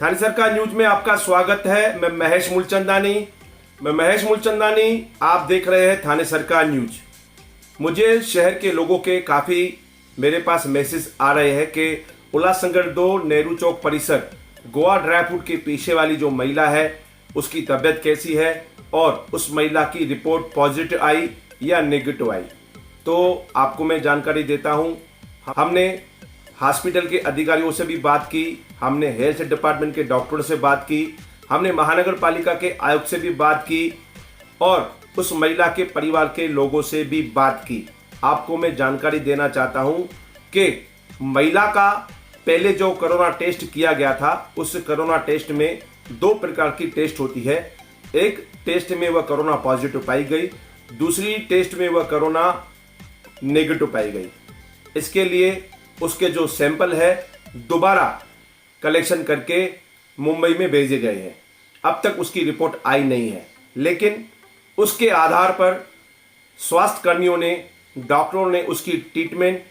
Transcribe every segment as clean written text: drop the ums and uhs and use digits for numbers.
थाने सरकार न्यूज में आपका स्वागत है। मैं महेश मूलचंदानी। आप देख रहे हैं थाने सरकार न्यूज। मुझे शहर के लोगों के काफी मेरे पास मैसेज आ रहे हैं कि उल्लासनगर 2 नेहरू चौक परिसर गोवा ड्राई फ्रूट के पीछे वाली जो महिला है उसकी तबीयत कैसी है और उस महिला की रिपोर्ट पॉजिटिव आई या नेगेटिव आई। तो आपको मैं जानकारी देता हूं। हमने हॉस्पिटल के अधिकारियों से भी बात की, हमने हेल्थ डिपार्टमेंट के डॉक्टरों से बात की, हमने महानगर पालिका के आयुक्त से भी बात की और उस महिला के परिवार के लोगों से भी बात की। आपको मैं जानकारी देना चाहता हूं कि महिला का पहले जो कोरोना टेस्ट किया गया था उस कोरोना टेस्ट में 2 प्रकार की टेस्ट होती है। एक टेस्ट में वह कोरोना पॉजिटिव पाई गई, दूसरी टेस्ट में वह कोरोना नेगेटिव पाई गई। इसके लिए उसके जो सैंपल है दोबारा कलेक्शन करके मुंबई में भेजे गए हैं। अब तक उसकी रिपोर्ट आई नहीं है, लेकिन उसके आधार पर स्वास्थ्य कर्मियों ने, डॉक्टरों ने उसकी ट्रीटमेंट,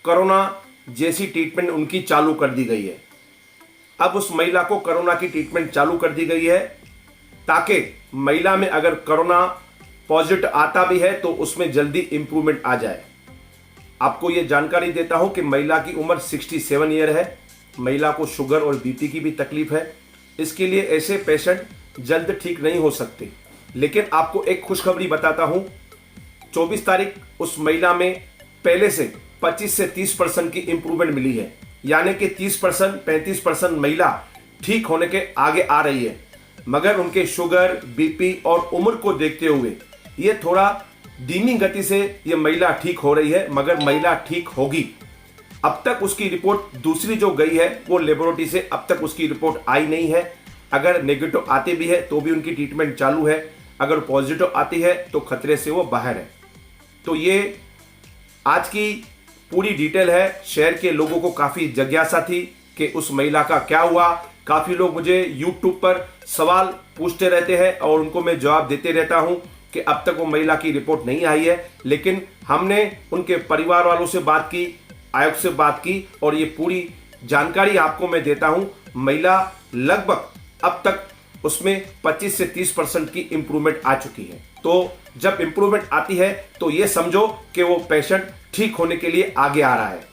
कोरोना जैसी ट्रीटमेंट उनकी चालू कर दी गई है। अब उस महिला को कोरोना की ट्रीटमेंट चालू कर दी गई है ताकि महिला में अगर कोरोना पॉजिटिव आता भी है तो उसमें जल्दी इंप्रूवमेंट आ जाए। आपको यह जानकारी देता हूं कि महिला की उम्र 67 ईयर है। महिला को शुगर और बीपी की भी तकलीफ है। इसके लिए ऐसे पेशेंट जल्द ठीक नहीं हो सकते। लेकिन आपको एक खुशखबरी बताता हूं, 24 तारीख उस महिला में पहले से 25 से 30% की इंप्रूवमेंट मिली है। यानी कि 30%, 35% महिला ठीक होने के आगे आ रही है। मगर उनके शुगर, बीपी और उम्र को देखते हुए ये थोड़ा धीमी गति से ये महिला ठीक हो रही है, मगर महिला ठीक होगी। अब तक उसकी रिपोर्ट दूसरी जो गई है वो लेबोरेटरी से अब तक उसकी रिपोर्ट आई नहीं है। अगर नेगेटिव आती भी है तो भी उनकी ट्रीटमेंट चालू है, अगर पॉजिटिव आती है तो खतरे से वो बाहर है। तो ये आज की पूरी डिटेल है। शहर के लोगों को काफी जिज्ञासा थी कि उस महिला का क्या हुआ। काफी लोग मुझे यूट्यूब पर सवाल पूछते रहते हैं और उनको मैं जवाब देते रहता हूं कि अब तक वो महिला की रिपोर्ट नहीं आई है। लेकिन हमने उनके परिवार वालों से बात की, आयुक्त से बात की और ये पूरी जानकारी आपको मैं देता हूं। महिला लगभग अब तक उसमें 25 से 30% की इंप्रूवमेंट आ चुकी है। तो जब इंप्रूवमेंट आती है तो ये समझो कि वो पेशेंट ठीक होने के लिए आगे आ रहा है।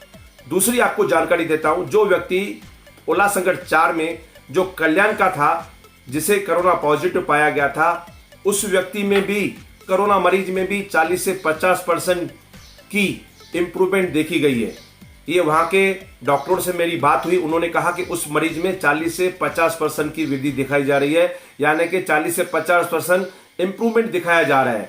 दूसरी आपको जानकारी देता हूं, जो व्यक्ति उल्लासनगर 4 में जो कल्याण का था जिसे कोरोना पॉजिटिव पाया गया था, उस व्यक्ति में भी, कोरोना मरीज में भी 40 से 50% की इंप्रूवमेंट देखी गई है। ये वहां के डॉक्टरों से मेरी बात हुई, उन्होंने कहा कि उस मरीज में 40 से 50% की वृद्धि दिखाई जा रही है। यानी कि 40 से 50% इंप्रूवमेंट दिखाया जा रहा है।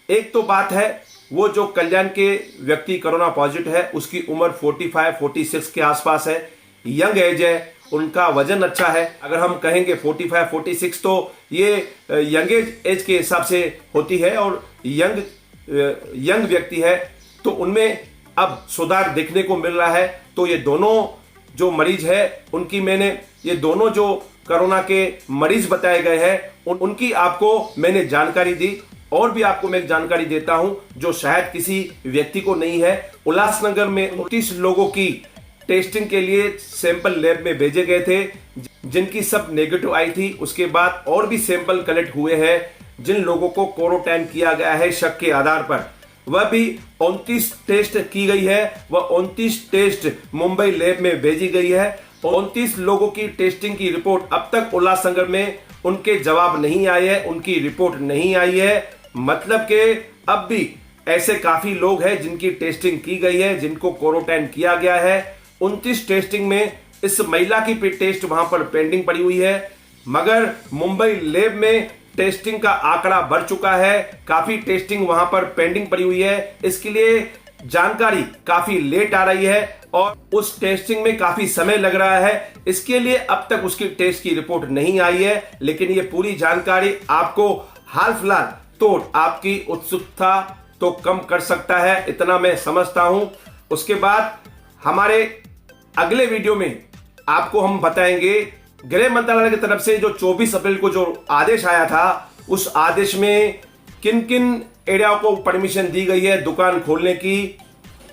एक तो बात है वो जो कल्याण के व्यक्ति कोरोना पॉजिटिव है उसकी उम्र 45-46 के आसपास है, यंग एज है, उनका वजन अच्छा है। अगर हम कहेंगे 45-46 तो ये यंग एज के हिसाब से होती है और यंग व्यक्ति है, तो उनमें अब सुधार देखने को मिल रहा है। तो ये दोनों जो मरीज है उनकी ये दोनों जो कोरोना के मरीज बताए गए हैं उनकी आपको मैंने जानकारी दी। और भी आपको मैं एक जानकारी देता हूं जो शायद किसी व्यक्ति को नहीं है। उल्लासनगर में 29 लोगों की टेस्टिंग के लिए सैंपल लैब में भेजे गए थे जिनकी सब नेगेटिव आई थी। उसके बाद और भी सैंपल कलेक्ट हुए हैं जिन लोगों को क्वारंटाइन किया गया है शक के आधार पर, वह भी 29 टेस्ट की गई है। वह 29 टेस्ट मुंबई लैब में भेजी गई है। 29 लोगों की टेस्टिंग की रिपोर्ट अब तक उल्लासनगर में उनके जवाब नहीं आए हैं, उनकी रिपोर्ट नहीं आई है। मतलब कि अब भी ऐसे काफी लोग हैं जिनकी टेस्टिंग की गई है, जिनको क्वारंटाइन किया गया है। 29 टेस्टिंग में इस महिला की टेस्ट वहां पर पेंडिंग पड़ी हुई है, मगर मुंबई लैब में टेस्टिंग का आंकड़ा बढ़ चुका है। काफी टेस्टिंग वहां पर पेंडिंग पड़ी हुई है। इसके लिए जानकारी काफी लेट आ रही है और उस टेस्टिंग में काफी समय लग रहा है। इसके लिए अब तक उसकी टेस्ट की रिपोर्ट नहीं आई है। लेकिन ये पूरी जानकारी आपको हाल फिलहाल तो आपकी उत्सुकता तो कम कर सकता है, इतना मैं समझता हूं। उसके बाद हमारे अगले वीडियो में आपको हम बताएंगे गृह मंत्रालय की तरफ से जो 24 अप्रैल को जो आदेश आया था, उस आदेश में किन किन एरियाओं को परमिशन दी गई है दुकान खोलने की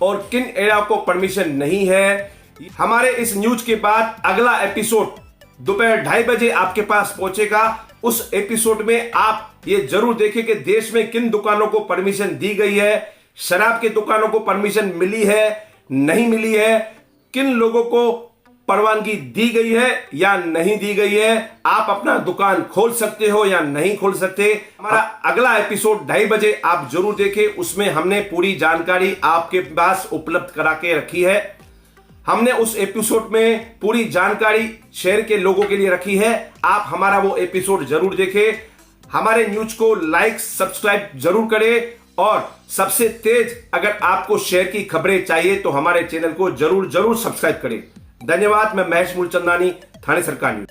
और किन एरियाओं को परमिशन नहीं है। हमारे इस न्यूज के बाद अगला एपिसोड दोपहर 2:30 बजे आपके पास पहुंचेगा। उस एपिसोड में आप ये जरूर देखें कि देश में किन दुकानों को परमिशन दी गई है, शराब की दुकानों को परमिशन मिली है, नहीं मिली है, किन लोगों को परवानगी दी गई है या नहीं दी गई है, आप अपना दुकान खोल सकते हो या नहीं खोल सकते। हमारा अगला एपिसोड 2:30 बजे आप जरूर देखें। उसमें हमने पूरी जानकारी आपके पास उपलब्ध करा के रखी है। हमने उस एपिसोड में पूरी जानकारी शहर के लोगों के लिए रखी है। आप हमारा वो एपिसोड जरूर देखें। हमारे न्यूज को लाइक सब्सक्राइब जरूर करें और सबसे तेज अगर आपको शहर की खबरें चाहिए तो हमारे चैनल को जरूर सब्सक्राइब करें। धन्यवाद। मैं महेश मूलचंदानी, थाने सरकार न्यूज।